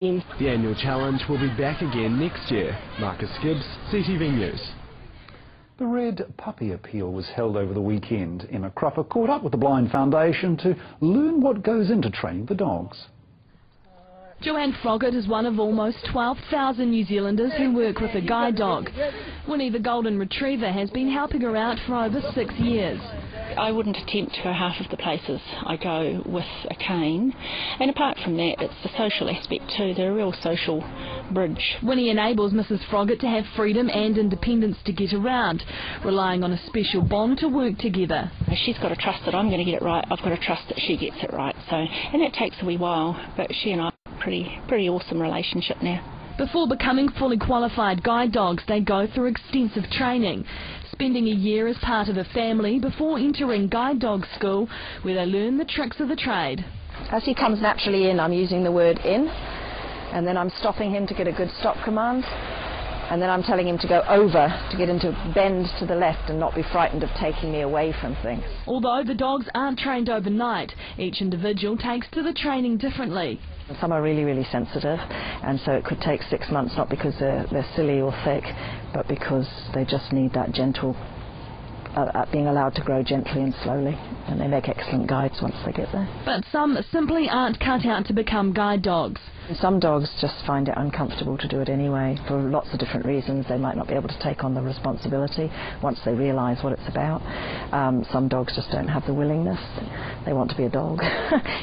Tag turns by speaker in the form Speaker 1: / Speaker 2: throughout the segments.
Speaker 1: The annual challenge will be back again next year. Marcus Gibbs, CTV News.
Speaker 2: The Red Puppy Appeal was held over the weekend. Emma Cropper caught up with the Blind Foundation to learn what goes into training the dogs.
Speaker 3: Joanne is one of almost 12,000 New Zealanders who work with a guide dog. Winnie the Golden Retriever has been helping her out for over 6 years.
Speaker 4: I wouldn't attempt to go half of the places I go with a cane, and apart from that, it's the social aspect too. They're a real social bridge.
Speaker 3: Winnie enables Mrs Froggall to have freedom and independence to get around, relying on a special bond to work together.
Speaker 4: She's got to trust that I'm going to get it right, I've got to trust that she gets it right, and that takes a wee while, but she and I have a pretty awesome relationship now.
Speaker 3: Before becoming fully qualified guide dogs, they go through extensive training, spending a year as part of a family before entering guide dog school, where they learn the tricks of the trade.
Speaker 5: As he comes naturally in, I'm using the word in, and then I'm stopping him to get a good stop command, and then I'm telling him to go over, to get him to bend to the left and not be frightened of taking me away from things.
Speaker 3: Although the dogs aren't trained overnight, each individual takes to the training differently.
Speaker 5: Some are really, really sensitive, and so it could take 6 months, not because they're silly or thick, but because they just need that gentle, being allowed to grow gently and slowly, and they make excellent guides once they get there.
Speaker 3: But some simply aren't cut out to become guide dogs.
Speaker 5: Some dogs just find it uncomfortable to do it anyway, for lots of different reasons. They might not be able to take on the responsibility once they realise what it's about. Some dogs just don't have the willingness. They want to be a dog.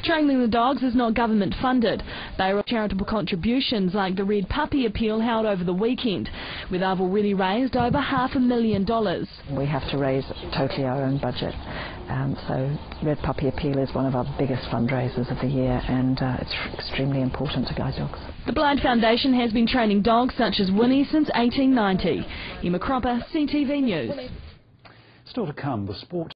Speaker 3: Training the dogs is not government funded. They are charitable contributions like the Red Puppy Appeal held over the weekend, where they've already raised over $500,000.
Speaker 5: We have to raise totally our own budget. So Red Puppy Appeal is one of our biggest fundraisers of the year, and it's extremely important to guide dogs.
Speaker 3: The Blind Foundation has been training dogs such as Winnie since 1890. Emma Cropper, CTV News.
Speaker 2: Still to come, the sport